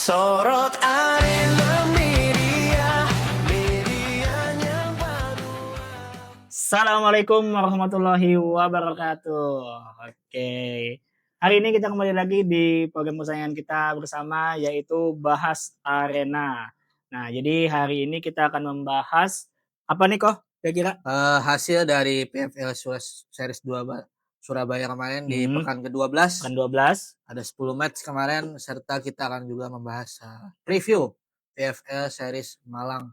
Sorot Arena Media, medianya baru. Assalamualaikum warahmatullahi wabarakatuh. Oke, hari ini kita kembali lagi di program kesayangan kita bersama, yaitu Bahas Arena. Nah, jadi hari ini kita akan membahas apa nih kok kira-kira? Hasil dari PFL Series 2 Surabaya kemarin di pekan ke-12. Kan 12. Ada 10 match kemarin, serta kita akan juga membahas preview PFL Series Malang.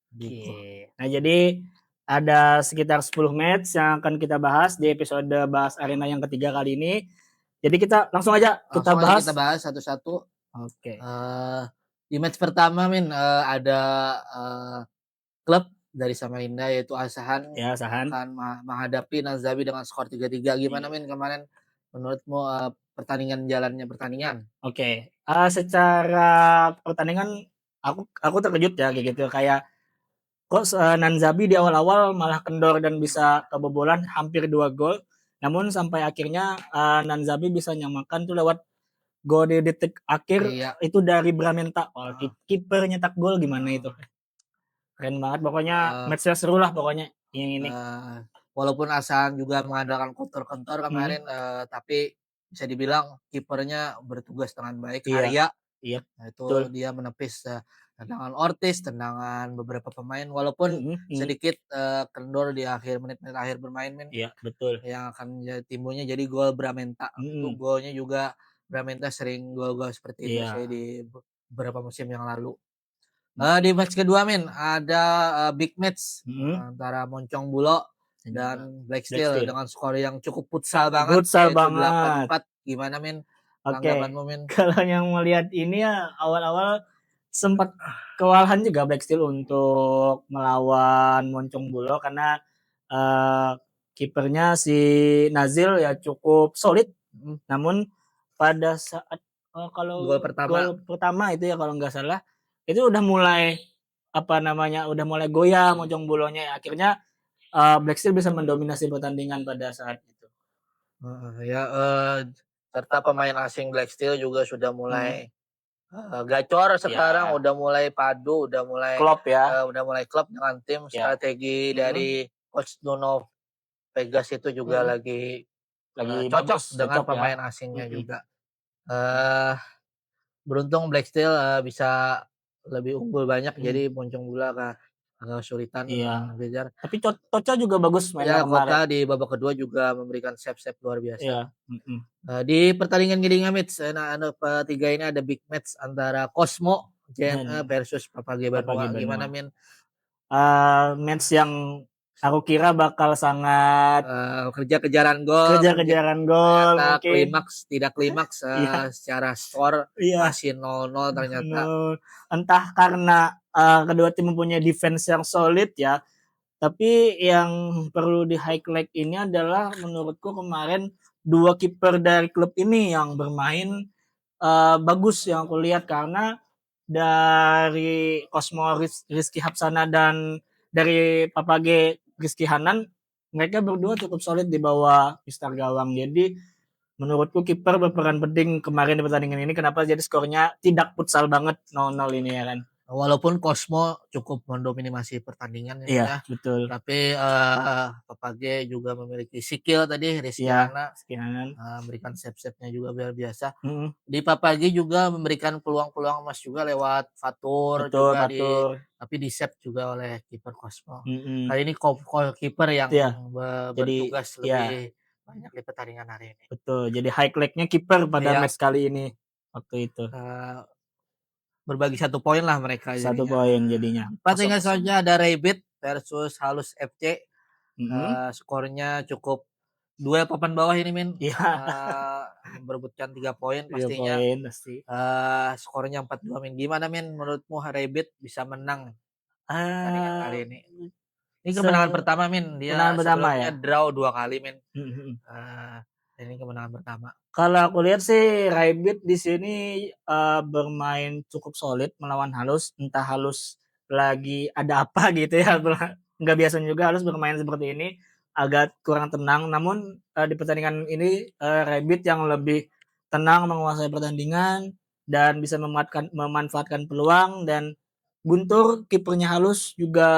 Gitu. Oke. Nah, jadi ada sekitar 10 match yang akan kita bahas di episode Bahas Arena yang ketiga kali ini. Jadi kita langsung aja kita Langsung aja bahas. kita bahas satu-satu. Oke. Di match pertama ada klub dari Samarinda yaitu Asahan Ya, Sahan. akan menghadapi Nazabi dengan skor 3-3. Gimana kemarin menurutmu jalannya pertandingan? Oke. Secara pertandingan aku terkejut ya kayak gitu, kayak kok Nanzabi di awal-awal malah kendor dan bisa kebobolan hampir 2 gol. Namun sampai akhirnya Nanzabi bisa nyamakan tuh lewat gol di detik akhir. Iya. Itu dari Bramenta. Kiper nyetak gol gimana itu? Keren banget pokoknya, match-nya seru lah pokoknya yang ini. Walaupun Asahan juga mengandalkan counter kemarin, tapi bisa dibilang kipernya bertugas dengan baik. Iya. Arya, Nah, itu betul. dia menepis tendangan Ortiz, tendangan beberapa pemain, walaupun sedikit kendor di menit-menit akhir bermain. Iya, betul. Yang akan timbulnya jadi gol Bramenta. Itu golnya juga Bramenta sering gol-gol seperti itu Iya. sih di beberapa musim yang lalu. Di match kedua ada big match antara Moncong Bulo dan Black Steel dengan skor yang cukup futsal banget, Futsal yaitu banget. 8-4. Gimana Oke, tanggapanmu kalau yang melihat ini ya awal-awal sempat kewalahan juga Black Steel untuk melawan Moncong Bulo karena kipernya si Nazil ya cukup solid. Namun pada saat kalau Gol pertama itu ya kalau nggak salah itu udah mulai udah mulai goyah Moncong Bulonya ya. Akhirnya Black Steel bisa mendominasi pertandingan pada saat itu. Serta pemain asing Black Steel juga sudah mulai gacor sekarang, udah mulai padu, udah mulai klop ya. Udah mulai klop dengan tim. Strategi dari coach Nuno Vegas itu juga lagi cocok dengan pemain asingnya juga. Beruntung Black Steel bisa lebih unggul banyak, jadi Moncong Bulo agak kesulitan mengejar. Tapi Toca juga bagus mainnya kemarin. Kota di babak kedua juga memberikan save luar biasa. Iya. Di pertandingan gilingan match ketiga ini ada big match antara Cosmo JNE versus Papage Banua. Gimana match yang aku kira bakal sangat kejar-kejaran gol. Ternyata tidak klimaks secara skor masih 0-0 ternyata. Entah karena kedua tim mempunyai defense yang solid ya. Tapi yang perlu di highlight ini adalah menurutku kemarin dua kiper dari klub ini yang bermain bagus yang aku lihat, karena dari Cosmo Rizky Hapsana dan dari Papage Rizky Hanan, mereka berdua cukup solid di bawah Mister Gawang. Jadi menurutku kiper berperan penting kemarin di pertandingan ini. Kenapa jadi skornya tidak futsal banget 0-0 ini ya kan. Walaupun Cosmo cukup mendominasi pertandingan ya. Betul. Tapi Papage juga memiliki skill tadi. Rizky Hanan memberikan save-nya juga luar biasa. Di Papage juga memberikan peluang-peluang emas juga lewat Fatur. Tapi di save juga oleh kiper Cosmo. Kali ini kiper yang bertugas lebih banyak di pertandingan hari ini. Betul. Jadi highlight-nya kiper pada match kali ini waktu itu. Berbagi 1 poin lah mereka. 1 poin jadinya. Pertandingan selanjutnya ada Rabbit versus Halus FC. Skornya cukup duel papan bawah ini berebutkan 3 poin pastinya. Skornya 4-2 Gimana menurutmu Rabbit bisa menang pertandingan kali ini? Ini kemenangan pertama dia sebelumnya draw 2 kali ini kemenangan pertama. Kalau aku lihat sih Rabbit di sini bermain cukup solid melawan Halus. Entah Halus lagi ada apa gitu ya. Nggak biasa juga Halus bermain seperti ini. Agak kurang tenang. Namun di pertandingan ini Rabbit yang lebih tenang menguasai pertandingan. dan bisa memanfaatkan peluang, dan Guntur kipernya halus juga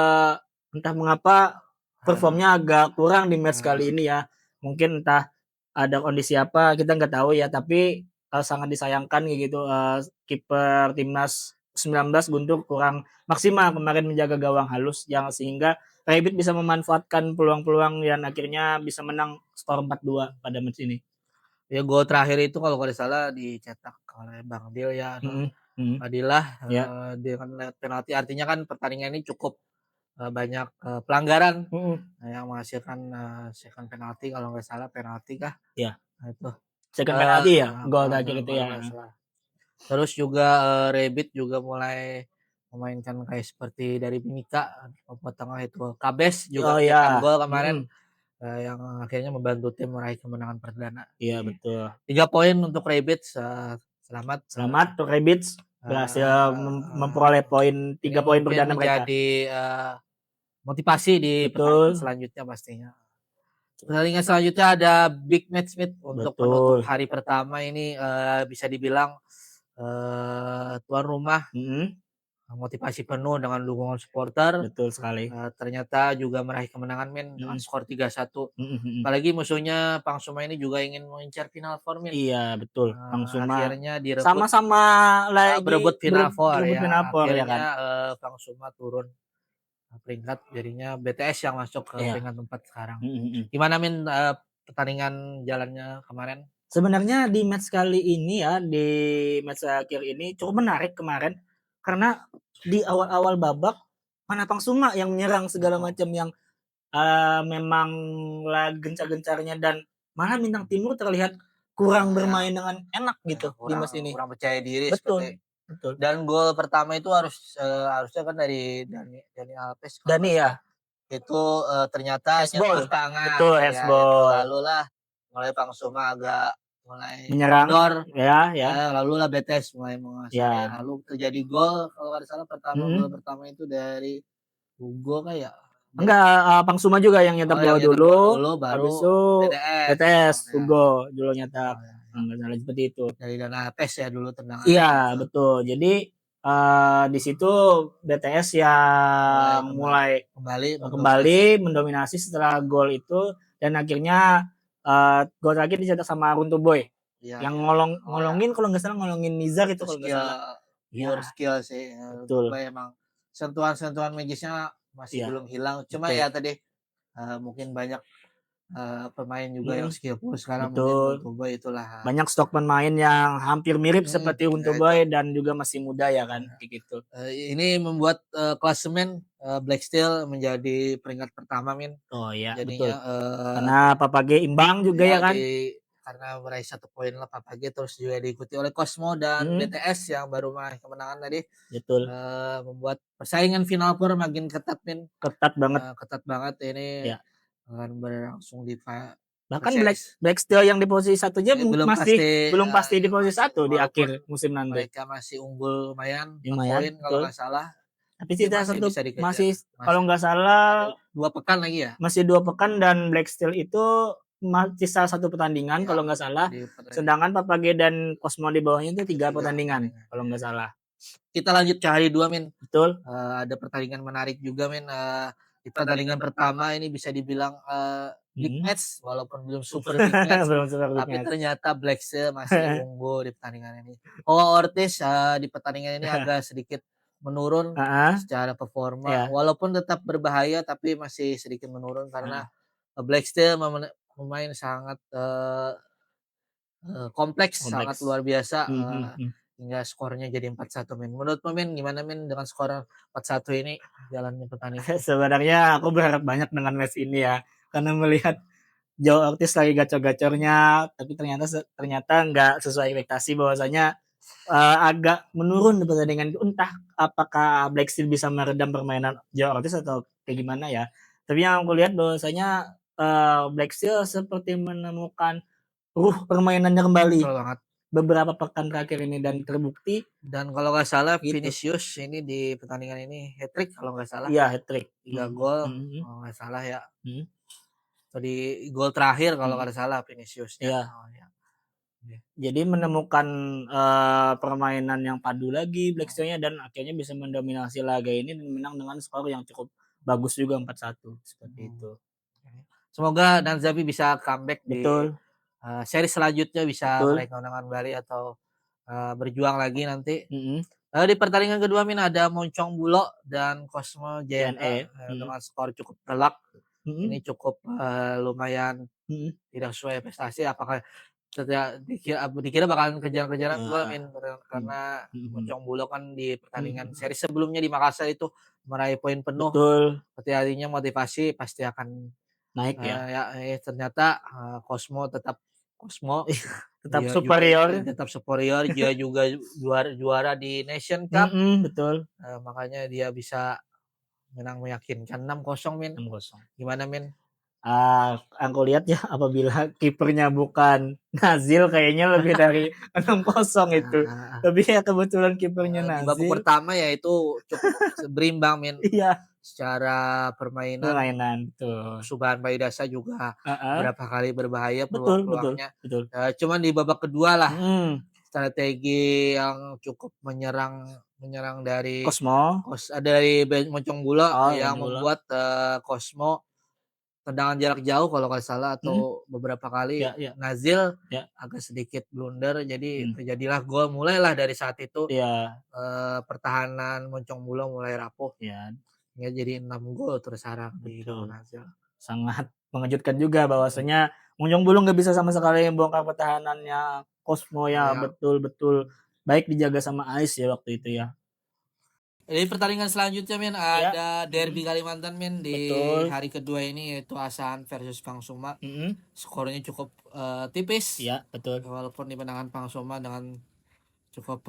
entah mengapa performnya agak kurang di match kali ini ya. Mungkin entah ada kondisi apa kita nggak tahu ya, tapi sangat disayangkan gitu kiper timnas 19 Guntur kurang maksimal kemarin menjaga gawang halus yang sehingga Rabbit bisa memanfaatkan peluang-peluang dan akhirnya bisa menang skor 4-2 pada match ini. Ya gol terakhir itu kalau nggak salah dicetak oleh Bang Dil ya. Fadilah dengan penalti, artinya kan pertandingan ini cukup banyak pelanggaran yang menghasilkan second penalti kalau nggak salah, penalti kah? Iya. Nah, itu Second penalti ya gol terakhir itu ya. Terus juga Rabbit juga mulai memainkan kayak seperti dari Mimika membuat tengah itu Kabes juga mencetak gol kemarin yang akhirnya membantu tim meraih kemenangan perdana. Iya betul. 3 poin untuk Rabbit. Selamat untuk Rabbit berhasil memperoleh 3 poin perdana mereka. Menjadi motivasi di pertandingan selanjutnya pastinya. Pertandingan selanjutnya ada big match untuk penutup hari pertama ini, bisa dibilang tuan rumah motivasi penuh dengan dukungan supporter. Betul sekali. Ternyata juga meraih kemenangan dengan skor 3-1. Apalagi musuhnya Pangsuma ini juga ingin mengincar final 4 Iya betul. Pangsuma akhirnya direbut, sama-sama lagi berebut final 4 ya. Akhirnya kan Pangsuma turun peringkat, jadinya BTS yang masuk ke peringkat 4 sekarang. Gimana pertandingan jalannya kemarin? Sebenarnya di match kali ini ya, di match akhir ini cukup menarik kemarin karena di awal-awal babak mana Pangsuma yang menyerang segala macam yang memang lagi gencar-gencarnya, dan malah Bintang Timur terlihat kurang bermain dengan enak gitu di match ini. Kurang percaya diri. Betul. Dan gol pertama itu harusnya kan dari Dani Alves. Dani ya. Itu ternyata Hesbol. tangan. Betul, Hesbol. Lalu lah mulai Pangsuma agak mulai menyerang ya. Lalu lah BTS mulai menguasai. Lalu terjadi gol kalau nggak salah gol pertama itu dari Hugo kayak enggak, Pangsuma juga yang nyetak gol dulu, baru habis itu BTS Hugo dulu nyetak. Enggak salah seperti itu. Dari Dana Alves ya dulu tendangan. Iya, betul. Jadi di situ BTS yang mulai kembali mendominasi setelah gol itu, dan akhirnya gol terakhir dicetak sama Runtu Boy. Yang ngolongin kalau nggak salah ngolongin Nizar itu kalau nggak salah. Pure skill sih. Betul. Emang sentuhan magisnya masih belum hilang. Cuma ya tadi mungkin banyak pemain juga yang skillful sekarang. Betul. Boy itulah. Banyak stok pemain yang hampir mirip seperti Runtu Boy dan juga masih muda ya kan, gitu. Ini membuat klasemen Black Steel menjadi peringkat pertama Oh iya, jadinya, betul. Karena Papage imbang juga ya kan. Karena meraih 1 poin lah Papage, terus juga diikuti oleh Cosmo dan BTS yang baru meraih kemenangan tadi. Betul. Membuat persaingan final four makin ketat Ketat banget. Ketat banget ini. Akan berlangsung di bahkan Black Steel yang di posisi 1 aja belum pasti di posisi 1 di akhir musim nanti. Mereka masih unggul lumayan poin kalau nggak salah. Tapi sisa masih kalau nggak salah 2 pekan lagi ya. Masih 2 pekan, dan Black Steel itu sisa 1 pertandingan kalau nggak salah. Sedangkan Papage dan Cosmo di bawahnya itu 3 pertandingan kalau nggak salah. Kita lanjut ke hari 2 Betul. Ada pertandingan menarik juga di pertandingan pertama ini bisa dibilang big match walaupun belum super big match. Tapi ternyata Black Steel masih unggul di pertandingan ini. Ortiz di pertandingan ini agak sedikit menurun secara performa, walaupun tetap berbahaya tapi masih sedikit menurun karena Black Steel memain sangat kompleks, sangat luar biasa. Hingga skornya jadi 4-1 Menurut gimana dengan skor 4-1 ini jalannya pertandingan? Sebenarnya aku berharap banyak dengan match ini ya, karena melihat Joe Ortiz lagi gacor-gacornya, tapi ternyata nggak sesuai ekspektasi, bahwasanya agak menurun di pertandingan itu. Entah apakah Black Steel bisa meredam permainan Joe Ortiz atau kayak gimana ya. Tapi yang aku lihat bahwasanya Black Steel seperti menemukan permainannya kembali beberapa pekan terakhir ini, dan terbukti. Dan kalau nggak salah Vinicius ini di pertandingan ini hat-trick kalau nggak salah. Iya, hat-trick. 3 gol kalau nggak salah ya. Di gol terakhir kalau nggak salah Vinicius. Iya. Jadi menemukan permainan yang padu lagi Blackstone-nya dan akhirnya bisa mendominasi laga ini dan menang dengan skor yang cukup bagus juga 4-1 seperti itu. Semoga Nanzabi bisa comeback di Betul. Seri selanjutnya bisa Betul. meraih kemenangan kembali atau berjuang lagi nanti. Mhm. Di pertandingan kedua Min ada Moncong Bulo dan Cosmo JNE dengan skor cukup telak. Ini cukup lumayan tidak sesuai prestasi. Apakah dikira bakalan kejar-kejaran gol Min karena Moncong Bulo kan di pertandingan seri sebelumnya di Makassar itu meraih poin penuh. Betul. Berarti artinya motivasi pasti akan naik ya. Ternyata Cosmo tetap tetap dia superior. tetap superior. Dia juga juara di Nation Cup. Betul. Makanya dia bisa menang meyakinkan 6-0 Min. 6-0. Gimana Min? Aku lihat ya apabila kipernya bukan Nazil kayaknya lebih dari 6-0 itu. Tapi ya kebetulan kipernya Di babak Nazil. pertama ya itu cukup berimbang Min. Iya. Secara permainan tuh. Subhan Baidasa juga berapa kali berbahaya peluang-peluangnya. Betul. Cuman di babak kedua lah strategi yang cukup menyerang dari Cosmo dari Moncong Bulo yang membuat Cosmo tendangan jarak jauh kalau nggak salah atau beberapa kali Nazil agak sedikit blunder jadi terjadilah gol. Mulailah dari saat itu pertahanan Moncong Bulo mulai rapuh ya jadi 6 gol tersarang di gol Nazil. Sangat mengejutkan juga bahwasanya Moncong Bulo nggak bisa sama sekali membongkar pertahanannya Cosmo ya. Betul-betul baik dijaga sama Ais ya waktu itu ya. Di pertandingan selanjutnya Min ada derby Kalimantan Min di hari kedua ini yaitu Asahan versus Pangsuma. Skornya cukup tipis. Iya, betul. Walaupun dimenangkan Pangsuma dengan cukup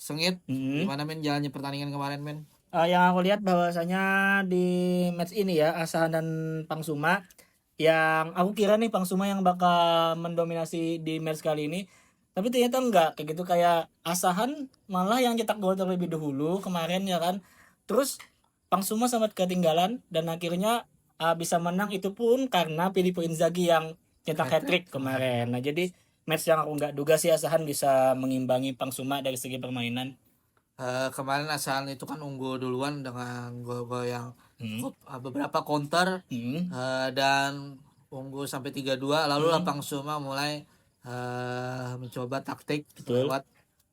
sengit. Gimana Min jalannya pertandingan kemarin Min? Yang aku lihat bahwasanya di match ini ya Asahan dan Pangsuma yang aku kira nih Pangsuma yang bakal mendominasi di match kali ini. Tapi ternyata enggak kayak gitu, kayak Asahan malah yang cetak gol terlebih dahulu kemarin ya kan. Terus Pangsuma sempat ketinggalan dan akhirnya bisa menang itu pun karena Filippo Inzaghi yang cetak hat-trick kemarin. Nah, jadi match yang aku enggak duga sih Asahan bisa mengimbangi Pangsuma dari segi permainan. Kemarin Asahan itu kan unggul duluan dengan gol-gol yang beberapa counter dan unggul sampai 3-2 lalu Pangsuma mulai mencoba taktik lewat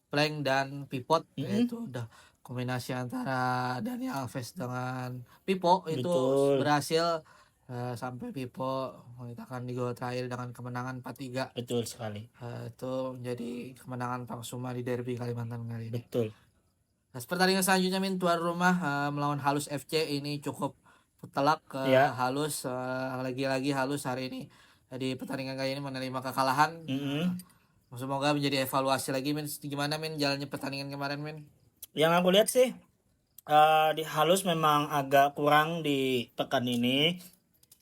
flank dan pivot yaitu udah kombinasi antara Daniel Alves dengan Pipo itu berhasil sampai Pipo mencetakkan di gol terakhir dengan kemenangan 4-3. Betul sekali. Itu menjadi kemenangan Pangsuma di derby Kalimantan kali ini. Betul. Nah, pertandingan selanjutnya Min tuan rumah melawan Halus FC ini cukup telak Halus lagi-lagi Halus hari ini di pertandingan kali ini menerima kekalahan. Semoga menjadi evaluasi lagi Min. Gimana Min jalannya pertandingan kemarin Min? Yang aku lihat sih di Halus memang agak kurang di pekan ini,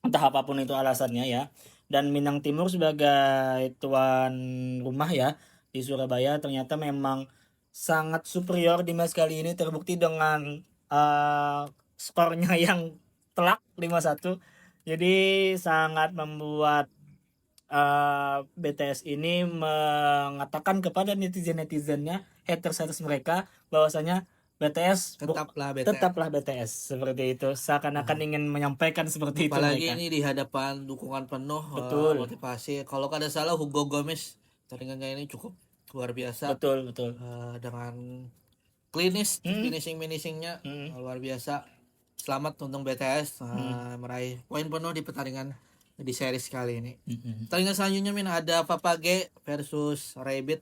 entah apapun itu alasannya ya. Dan Minang Timur sebagai tuan rumah ya di Surabaya ternyata memang sangat superior di match kali ini, terbukti dengan skornya yang telak 5-1. Jadi sangat membuat BTS ini mengatakan kepada netizen-netizennya, haters mereka bahwasanya BTS tetaplah BTS seperti itu, seakan-akan ingin menyampaikan seperti itu. Apalagi ini di hadapan dukungan penuh, motivasi. Kalau kada salah Hugo Gomez pertandingan ini cukup luar biasa. Betul. Dengan klinis finishingnya luar biasa. Selamat untuk BTS meraih poin penuh di pertandingan di series kali ini. Pertandingan selanjutnya Min ada Papage versus Rabbit.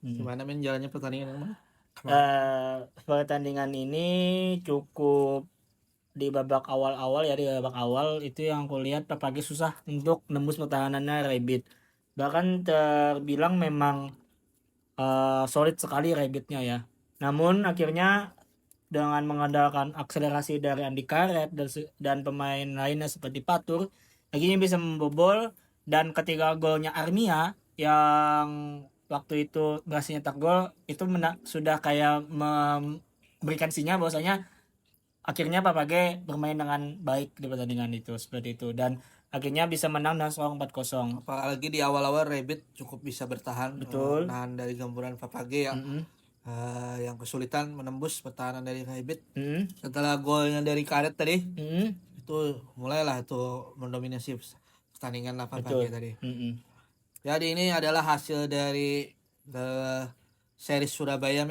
Gimana Min jalannya pertandingan ini? Pertandingan ini cukup di babak awal itu yang aku lihat Papage susah untuk nembus pertahanannya Rabbit. Bahkan terbilang memang solid sekali Rabbitnya ya. Namun akhirnya dengan mengandalkan akselerasi dari Andi Karet dan pemain lainnya seperti Patur, akhirnya bisa membobol. Dan ketika golnya Armia yang waktu itu berhasil nyetak gol itu sudah kayak memberikan sinyal bahwasanya akhirnya Papage bermain dengan baik di pertandingan itu seperti itu. Dan akhirnya bisa menang dengan skor 4-0. Apalagi di awal-awal Rabbit cukup bisa bertahan, Betul. menahan dari gempuran Papage ya. Mm-mm. Yang kesulitan menembus pertahanan dari Rabbit. Mm-mm. Setelah golnya dari Karet tadi, Mm-mm. itu mulailah itu mendominasi pertandingan lah Papage Betul. tadi. Mm-mm. Jadi ini adalah hasil dari series Surabaya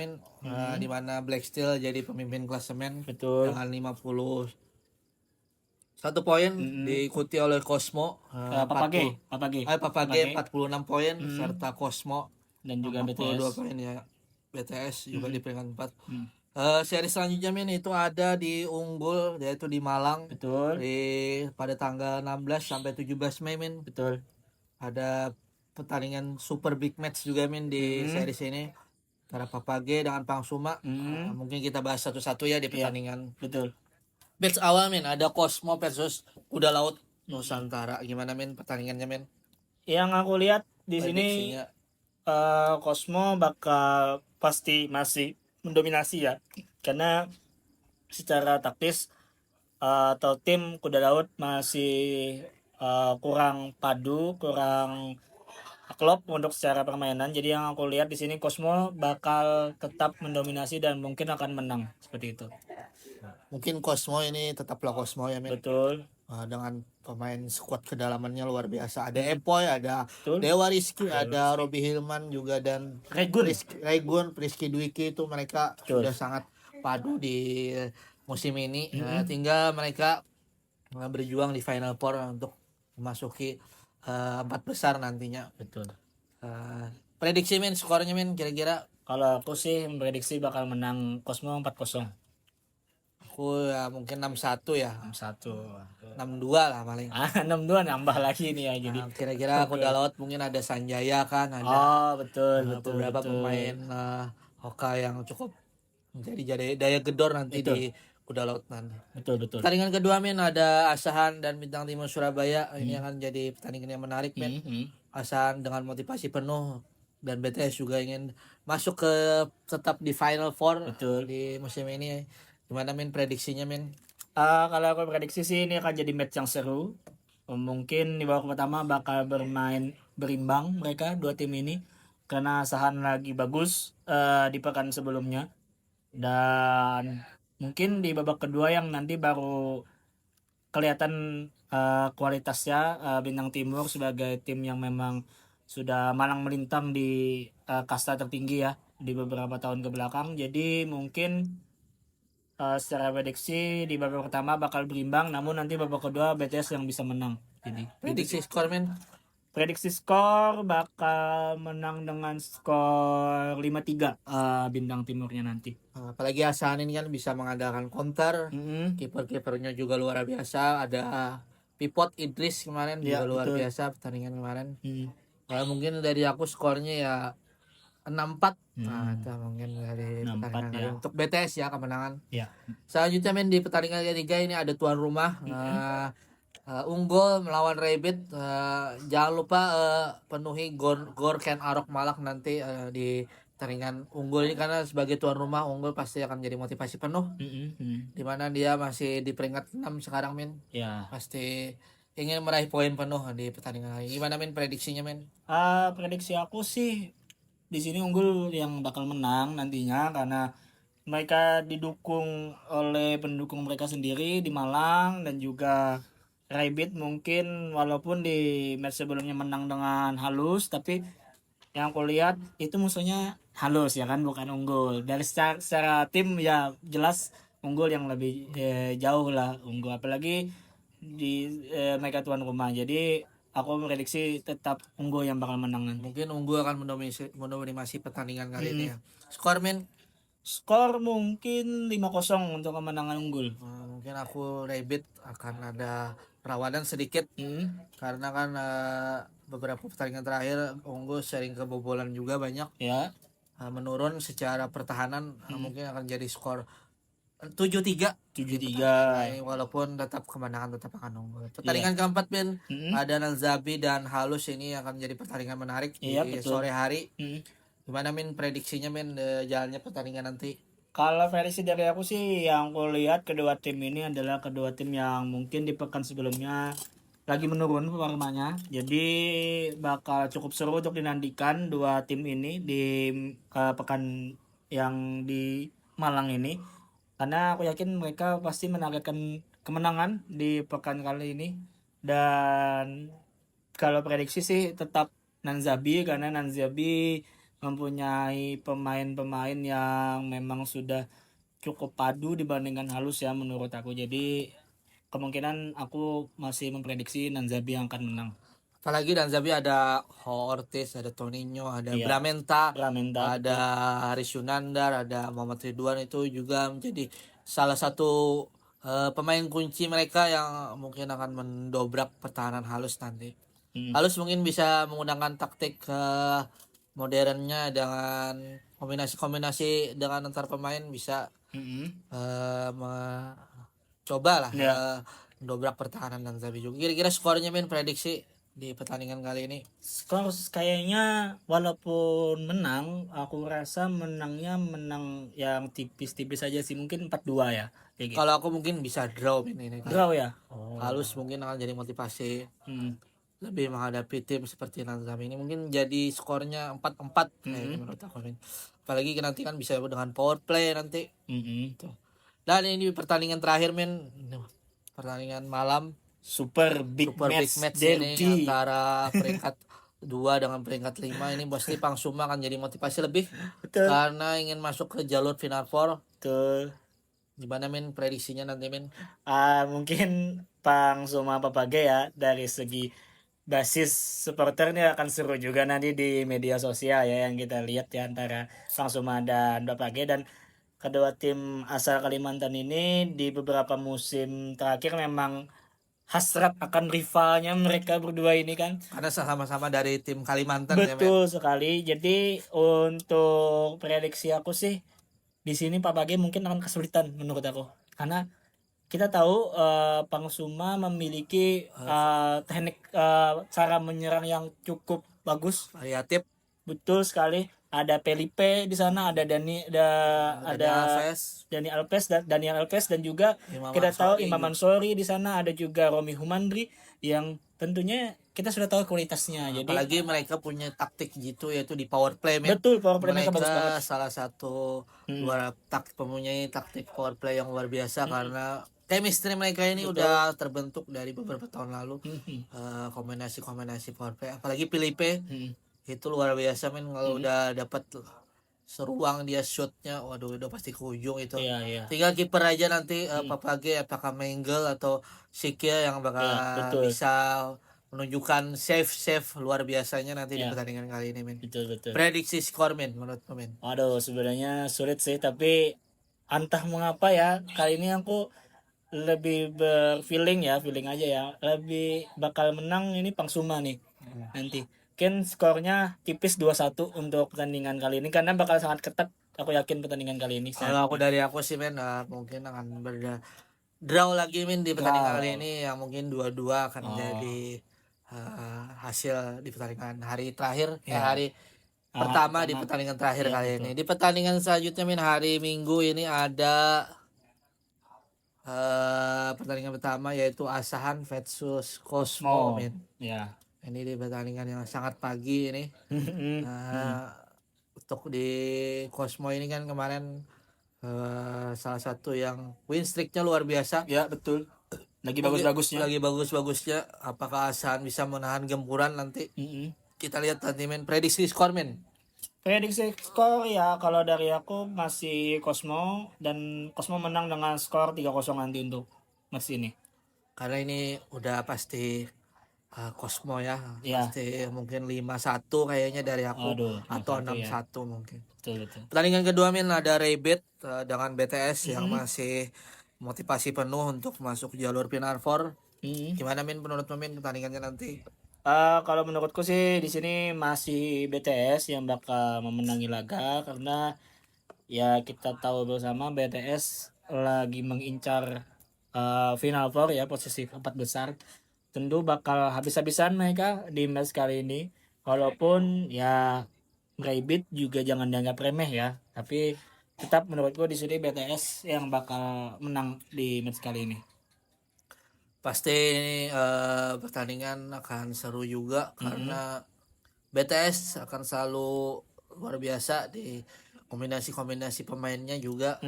di mana Black Steel jadi pemimpin klasemen Betul. dengan 51 poin, diikuti oleh Cosmo Papage 46 poin serta Cosmo dan juga 42 BTS. poin ya. BTS juga di peringkat 4. Seri selanjutnya itu ada di Unggul, yaitu di Malang. Betul. Pada tanggal 16 sampai 17 Mei Betul. ada pertandingan super big match juga di seri ini antara Papage dengan Pangsuma. Mungkin kita bahas satu-satu ya di pertandingan. Betul. Match awal ada Cosmo versus Kuda Laut Nusantara. Gimana pertandingannya Yang aku lihat di sini Prediksinya. Cosmo bakal pasti masih mendominasi ya, karena secara taktis atau tim Kuda Laut masih kurang padu, kurang klop untuk secara permainan. Jadi yang aku lihat di sini Cosmo bakal tetap mendominasi dan mungkin akan menang seperti itu. Mungkin Cosmo ini tetaplah Cosmo ya Betul. dengan pemain squad kedalamannya luar biasa. Ada Epoy, ada Betul. Dewa Rizky, ada Robi Hilman juga dan Regun, Rizky Dwiki, itu mereka Betul. sudah sangat padu di musim ini. Tinggal mereka berjuang di Final Four untuk memasuki 4 besar nantinya. Betul. Prediksi skornya kira-kira. Kalau aku sih memprediksi bakal menang Cosmo 4-0. Aku ya mungkin 6-1 ya. 6-1. 6-2 lah paling. 6-2 nambah lagi nih ya. Jadi Kira-kira Kuda Laut mungkin ada Sanjaya kan, ada betul. beberapa pemain Hoka yang cukup menjadi daya gedor nanti di Kuda Laut nanti. Betul. Pertandingan kedua ada Asahan dan Bintang Timur Surabaya. Ini akan jadi pertandingan yang menarik Asahan dengan motivasi penuh dan BTS juga ingin masuk ke tetap di Final Four. Betul. Di musim ini. Gimana prediksinya kalau aku prediksi sih ini akan jadi match yang seru. Mungkin di babak pertama bakal bermain berimbang mereka dua tim ini, karena Asahan lagi bagus di pekan sebelumnya, dan mungkin di babak kedua yang nanti baru kelihatan kualitasnya Bintang Timur sebagai tim yang memang sudah malang melintang di kasta tertinggi ya di beberapa tahun ke belakang. Jadi mungkin secara prediksi di babak pertama bakal berimbang, namun nanti babak kedua BTS yang bisa menang. Jadi prediksi skor prediksi skor bakal menang dengan skor 5-3 Bintang Timurnya nanti. Apalagi Asahan ini kan bisa mengandalkan counter. Kiper-kipernya juga luar biasa. Ada pivot Idris kemarin juga luar biasa pertandingan kemarin. Mungkin dari aku skornya ya 6-4. Itu mungkin dari pertandingan kali untuk BTS ya kemenangan. Selanjutnya di pertandingan ketiga ini ada tuan rumah Unggul melawan Rabbit. Jangan lupa penuhi Gor Ken Arok Malak nanti di pertandingan Unggul ini, karena sebagai tuan rumah Unggul pasti akan jadi motivasi penuh. Dimana dia masih di peringkat 6 sekarang pasti ingin meraih poin penuh di pertandingan ini. Gimana prediksinya Prediksi aku sih di sini Unggul yang bakal menang nantinya, karena mereka didukung oleh pendukung mereka sendiri di Malang, dan juga Rabbit mungkin walaupun di match sebelumnya menang dengan halus, tapi yang aku lihat itu musuhnya halus ya kan, bukan Unggul. Dari secara tim ya jelas Unggul yang lebih jauh lah Unggul, apalagi di mereka tuan rumah. Jadi aku memprediksi tetap Unggul yang bakal menang nanti. Mungkin Unggul akan mendominasi pertandingan kali ini ya. Skor Skor mungkin 5-0 untuk kemenangan Unggul. Mungkin aku Rabbit akan ada perawanan sedikit karena kan beberapa pertandingan terakhir Unggul sering kebobolan juga banyak ya. Menurun secara pertahanan. Mungkin akan jadi skor 7-3. Walaupun tetap kemenangan tetap akan Unggul. Pertandingan keempat ada Nalzabi dan Halus. Ini akan jadi pertandingan menarik di sore hari. Gimana prediksinya jalannya pertandingan nanti? Kalau versi dari aku sih yang aku lihat kedua tim ini adalah kedua tim yang mungkin di pekan sebelumnya lagi menurun performanya. Jadi bakal cukup seru untuk dinantikan dua tim ini di pekan yang di Malang ini. Karena aku yakin mereka pasti menargetkan kemenangan di pekan kali ini. Dan kalau prediksi sih tetap Nanzabi, karena Nanzabi mempunyai pemain-pemain yang memang sudah cukup padu dibandingkan Halus ya menurut aku. Jadi kemungkinan aku masih memprediksi Nanzabi yang akan menang. Apalagi Nanzabi ada Ortiz, ada Toninho, ada Iya, Bramenta, Bramenta, ada Haris Yunandar, ada Muhammad Ridwan, itu juga menjadi salah satu pemain kunci mereka yang mungkin akan mendobrak pertahanan Halus nanti. Halus mungkin bisa menggunakan taktik modernnya dengan kombinasi-kombinasi dengan antar pemain, bisa coba lah mendobrak pertahanan Nanzabi juga. Kira-kira skornya men, prediksi di pertandingan kali ini? Skor kayaknya walaupun menang, aku rasa menang yang tipis-tipis aja sih, mungkin 4-2 ya. Kayak gitu. Kalau aku mungkin bisa draw ini. Draw ya. Halus mungkin akan jadi motivasi lebih menghadapi tim seperti Nanzabi ini, mungkin jadi skornya 4-4 menurut aku men. Apalagi nanti kan bisa dengan power play nanti. Tuh. Dan ini pertandingan terakhir men, pertandingan malam, super big match ini antara peringkat 2 dengan peringkat 5. Ini pasti Pangsuma akan jadi motivasi lebih. Betul. Karena ingin masuk ke jalur Final Four. Betul. Gimana men prediksinya nanti men? Mungkin Pangsuma Papage ya, dari segi basis supporternya akan seru juga nanti di media sosial ya, yang kita lihat ya antara Pangsuma dan Papage. Dan kedua tim asal Kalimantan ini di beberapa musim terakhir memang hasrat akan rivalnya mereka berdua ini kan, karena sama-sama dari tim Kalimantan. Betul sekali. Jadi untuk prediksi aku sih di sini Papage mungkin akan kesulitan menurut aku, karena kita tahu Pangsuma memiliki teknik cara menyerang yang cukup bagus, variatif. Betul sekali. Ada Felipe di sana, ada Daniel Alves dan juga kita tahu Imam Mansori di sana, ada juga Romi Humandri yang tentunya kita sudah tahu kualitasnya. Jadi apalagi mereka punya taktik gitu, yaitu di power play. Betul, power play mereka bagus banget. Salah satu mempunyai taktik power play yang luar biasa, karena chemistry mereka ini udah terbentuk dari beberapa tahun lalu. Kombinasi power play, apalagi Felipe itu luar biasa men. Kalau udah dapat seruang dia shootnya, waduh udah pasti ke ujung itu. Tinggal kiper aja nanti Papage apakah Menggel atau Sikia yang bakal bisa menunjukkan save luar biasanya nanti di pertandingan kali ini men. Betul. Prediksi skor men menurut men? Waduh, sebenarnya sulit sih, tapi entah mengapa ya kali ini aku lebih feeling aja ya, lebih bakal menang ini Pangsuma nih nanti. Mungkin skornya tipis 2-1 untuk pertandingan kali ini, karena bakal sangat ketat, aku yakin pertandingan kali ini. Kalau aku dari aku sih men, mungkin akan draw lagi men di pertandingan kali ini, yang mungkin 2-2 akan jadi hasil di pertandingan hari terakhir, hari pertama di pertandingan terakhir kali ini. Di pertandingan selanjutnya men, hari Minggu ini ada pertandingan pertama, yaitu Asahan versus Cosmo men. Ini di pertandingan yang sangat pagi ini. Untuk di Cosmo ini kan kemarin salah satu yang win streaknya luar biasa. Ya betul. Lagi bagus-bagusnya. Apakah Asahan bisa menahan gempuran nanti? Kita lihat nanti men. Prediksi skor men? Prediksi skor ya, kalau dari aku masih Cosmo, dan Cosmo menang dengan skor 3-0 nanti untuk match ini. Karena ini udah pasti Cosmo ya, pasti mungkin 5-1 kayaknya dari aku. Atau 6-1 mungkin. Betul. Pertandingan kedua men, ada Rabbit dengan BTS yang masih motivasi penuh untuk masuk jalur Final Four. Gimana men menurut men pertandingannya nanti? Kalau menurutku sih di sini masih BTS yang bakal memenangi laga, karena ya kita tahu bersama BTS lagi mengincar Final Four ya, posisi 4 besar. Tentu bakal habis-habisan mereka di match kali ini. Walaupun ya Rabbit juga jangan dianggap remeh ya, tapi tetap menurutku di sini BTS yang bakal menang di match kali ini. Pasti pertandingan akan seru juga karena BTS akan selalu luar biasa di kombinasi-kombinasi pemainnya juga.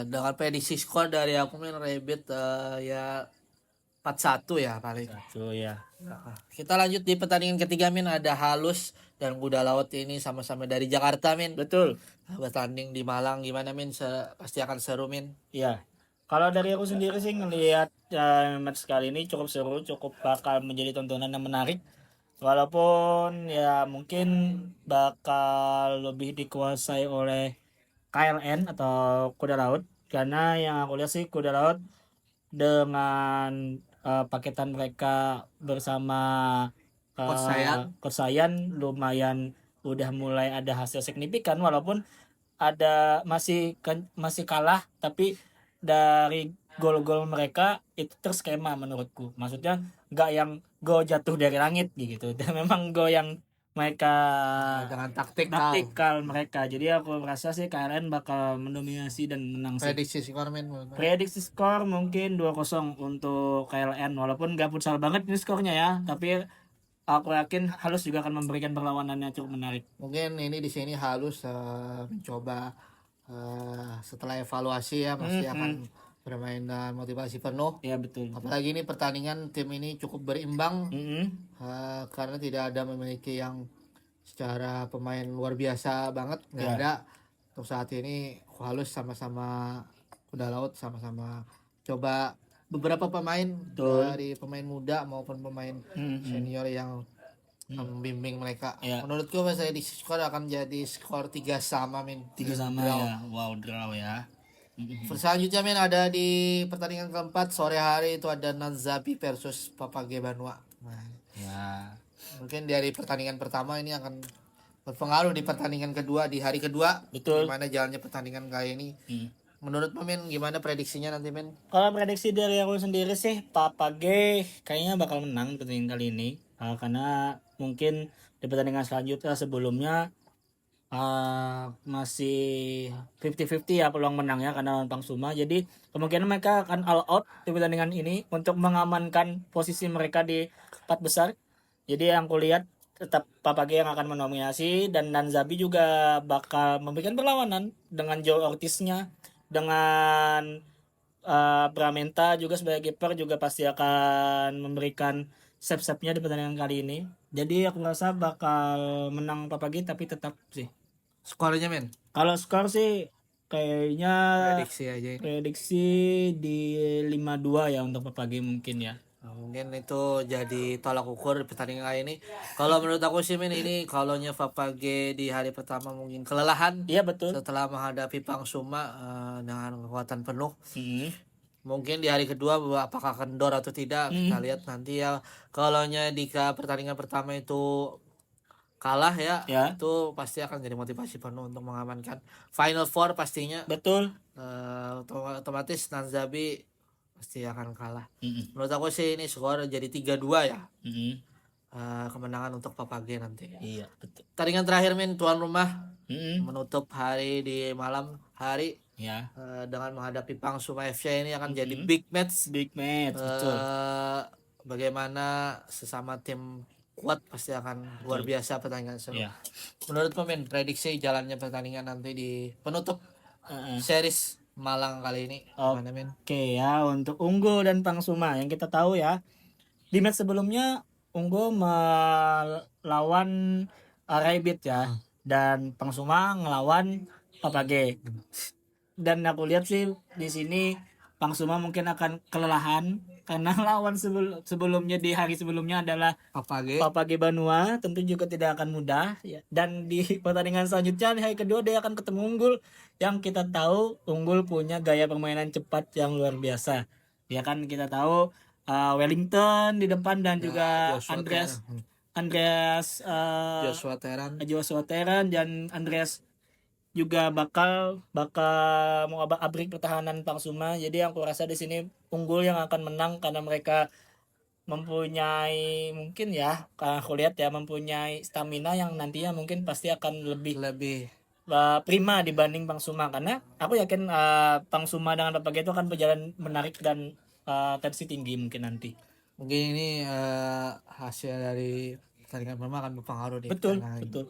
Dengan prediksi skor dari aku main Rabbit ya 4-1 ya paling. So ya. Kita lanjut di pertandingan ketiga Min, ada Halus dan Kuda Laut ini sama-sama dari Jakarta Min. Betul. Bertanding di Malang gimana Min? Pasti akan seru Min. Iya. Kalau dari aku sendiri sih ngelihat match kali ini cukup seru, cukup bakal menjadi tontonan yang menarik. Walaupun ya mungkin bakal lebih dikuasai oleh KLN atau Kuda Laut, karena yang aku lihat sih Kuda Laut dengan paketan mereka bersama Coach Sayan. lumayan udah mulai ada hasil signifikan, walaupun masih kalah, tapi dari gol-gol mereka itu terskema menurutku. Maksudnya nggak yang gol jatuh dari langit gitu, dan memang gol yang mereka Dengan taktikal mereka. Jadi aku rasa sih KLN bakal mendominasi dan menang sih. Prediksi skor Min. Prediksi skor mungkin 2-0 untuk KLN, walaupun nggak futsal banget ini skornya ya, tapi aku yakin Halus juga akan memberikan perlawanan yang cukup menarik. Mungkin ini di sini Halus mencoba setelah evaluasi ya pasti akan bermain dengan motivasi penuh. Ya betul. Apalagi ini pertandingan tim ini cukup berimbang karena tidak ada memiliki yang secara pemain luar biasa banget, nggak ada. Untuk saat ini Halus sama-sama Kuda Laut sama-sama coba beberapa pemain dari pemain muda maupun pemain senior yang membimbing mereka. Menurutku saya di skor akan jadi skor 3 sama Min. 3 sama Draw. ya. Wow, draw ya. Selanjutnya Min, ada di pertandingan keempat sore hari itu ada Nanzabi versus Papage Banua. Nah, Ya. mungkin dari pertandingan pertama ini akan berpengaruh di pertandingan kedua, di hari kedua. Betul. Gimana jalannya pertandingan kali ini? Menurut Min, gimana prediksinya nanti Min? Kalau prediksi dari aku sendiri sih Papage kayaknya bakal menang pertandingan kali ini. Karena mungkin di pertandingan selanjutnya sebelumnya masih 50-50 ya peluang menangnya karena lawan Pangsuma. Jadi kemungkinan mereka akan all out di pertandingan ini untuk mengamankan posisi mereka di 4 besar. Jadi yang kulihat tetap Papage yang akan mendominasi, dan Nanzabi juga bakal memberikan perlawanan dengan Joe Ortiznya, dengan Bramenta juga sebagai kiper juga pasti akan memberikan save-save-nya di pertandingan kali ini. Jadi aku rasa bakal menang Papage, tapi tetap sih. Skornya Min? Kalau skor sih kayaknya Prediksi aja ini. prediksi di 5-2 ya untuk Papage mungkin ya. Nah, mungkin itu jadi tolak ukur di pertandingan kali ini. Kalau menurut aku sih Min, ini kalaunya Papage di hari pertama mungkin kelelahan. Iya betul. Setelah menghadapi Pangsuma dengan kekuatan penuh. Mungkin di hari kedua apakah kendor atau tidak kita lihat nanti ya. Kalaunya di pertandingan pertama itu kalah ya, itu pasti akan jadi motivasi penuh untuk mengamankan Final Four pastinya. Betul. Otomatis Nanzabi pasti akan kalah. Menurut aku sih ini skor jadi 3-2 ya. Kemenangan untuk Papage nanti. Iya betul. Pertandingan terakhir Min, tuan rumah menutup hari di malam hari Ya. dengan menghadapi Pangsuma FC. Ini akan jadi big match. Betul. Bagaimana sesama tim kuat pasti akan luar biasa pertandingan seru. Menurut Min, prediksi jalannya pertandingan nanti di penutup series Malang kali ini gimana Min? Oke ya, untuk Unggul dan Pangsuma yang kita tahu ya, di match sebelumnya Unggul melawan Rabbit ya, dan Pangsuma ngelawan Papage. Dan aku lihat sih di sini Pangsuma mungkin akan kelelahan karena lawan sebelumnya di hari sebelumnya adalah Papage Banua, tentu juga tidak akan mudah ya. Dan di pertandingan selanjutnya di hari kedua dia akan ketemu Unggul, yang kita tahu Unggul punya gaya permainan cepat yang luar biasa. Ya kan, kita tahu Wellington di depan dan juga Joshua Teran dan Andreas juga bakal mau abrik pertahanan Pangsuma. Jadi aku rasa di sini Unggul yang akan menang karena mereka mempunyai mungkin ya, kalau aku lihat ya, mempunyai stamina yang nantinya mungkin pasti akan lebih prima dibanding Pangsuma, karena aku yakin Pangsuma dengan Papage itu akan berjalan menarik dan tensi tinggi mungkin nanti. Mungkin ini hasil dari pertandingan pertama akan berpengaruh nih. Betul, Karena betul.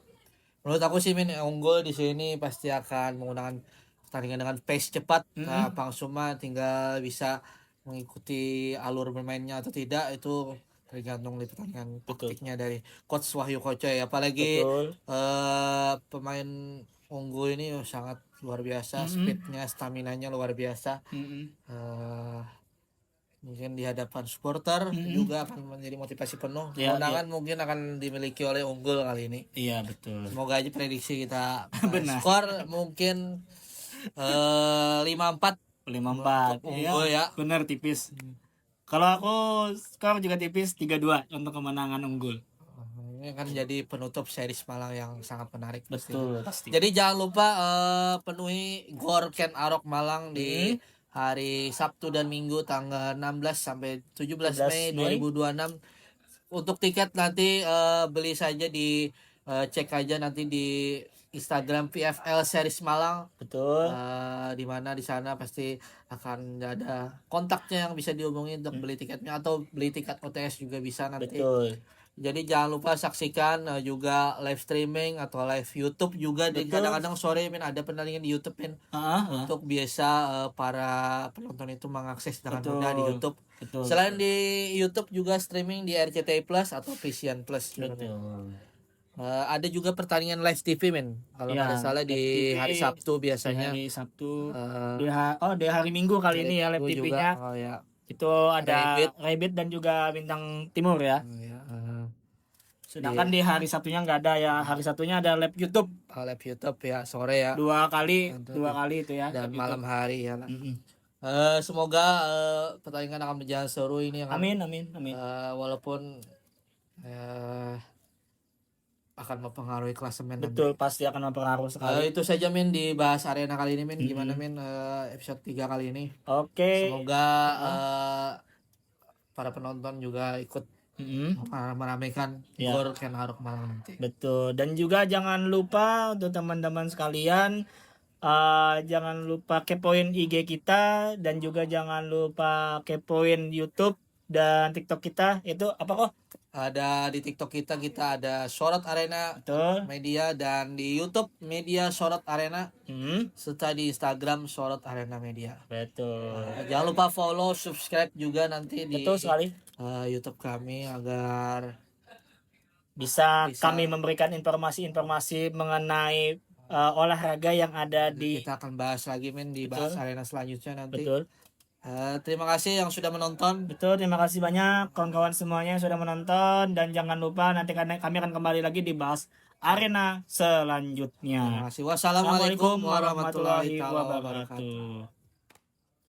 menurut aku sih Min, unggul di sini pasti akan menggunakan pertandingan dengan pace cepat. Nah, Pang Suma tinggal bisa mengikuti alur bermainnya atau tidak itu tergantung dari pertandingan taktiknya dari coach Wahyu Kocoy. Apalagi Betul. pemain unggul ini sangat luar biasa, speednya, staminanya luar biasa. Mungkin di hadapan supporter juga akan menjadi motivasi penuh. Kemenangan mungkin akan dimiliki oleh unggul kali ini. Iya, betul. Semoga aja prediksi kita Benar. skor mungkin 5-4 5-4. unggul ya. Benar, tipis. Kalau aku skor juga tipis 3-2 untuk kemenangan unggul. Ini akan jadi penutup series Malang yang sangat menarik. Betul, pasti. Jadi jangan lupa penuhi Gor Ken Arok Malang di hari Sabtu dan Minggu tanggal 16 sampai 17 Mei 2026. Untuk tiket nanti beli saja di cek aja nanti di Instagram PFL Series Malang. Betul. Di mana di sana pasti akan ada kontaknya yang bisa dihubungi untuk beli tiketnya atau beli tiket OTS juga bisa nanti. Betul. Jadi jangan lupa saksikan juga live streaming atau live YouTube juga. Dan kadang-kadang sore ada pertandingan di YouTube untuk biasa para penonton itu mengakses dengan mudah di YouTube. Betul. Selain di YouTube juga streaming di RCTI Plus atau Vision Plus. Betul. Ada juga pertandingan live TV kalau nggak salah di hari Sabtu biasanya. Hari Sabtu. Di hari Minggu kali ini ya live TV-nya. Itu ada Rabbit dan juga Bintang Timur ya. Sedangkan di hari Sabtunya nggak ada ya. Hari Sabtunya ada live YouTube. Live YouTube ya sore ya. Dua kali itu ya. Dan malam hari ya. Semoga pertandingan akan berjalan seru ini. Amin. Walaupun akan mempengaruhi klasemen. Betul, pasti akan mempengaruhi sekali. Itu saja Min dibahas arena kali ini Min. Gimana Min episode 3 kali ini? Oke. Semoga para penonton juga ikut meramaikan Gor Ken Arok Malang nanti. Betul. Dan juga jangan lupa untuk teman-teman sekalian jangan lupa kepoin IG kita dan juga jangan lupa kepoin YouTube dan TikTok kita. Itu apa kok? Ada di TikTok kita ada Sorot Arena Media dan di YouTube Media Sorot Arena serta di Instagram Sorot Arena Media. Betul. Jangan lupa follow, subscribe juga nanti di sekali. YouTube kami agar bisa kami memberikan informasi-informasi mengenai olahraga yang ada di. Kita akan bahas lagi di bahas arena selanjutnya nanti. Betul. Terima kasih yang sudah menonton. Betul, terima kasih banyak kawan-kawan semuanya yang sudah menonton dan jangan lupa nanti kami akan kembali lagi dibahas arena selanjutnya. Terima kasih. Wassalamualaikum warahmatullahi wabarakatuh.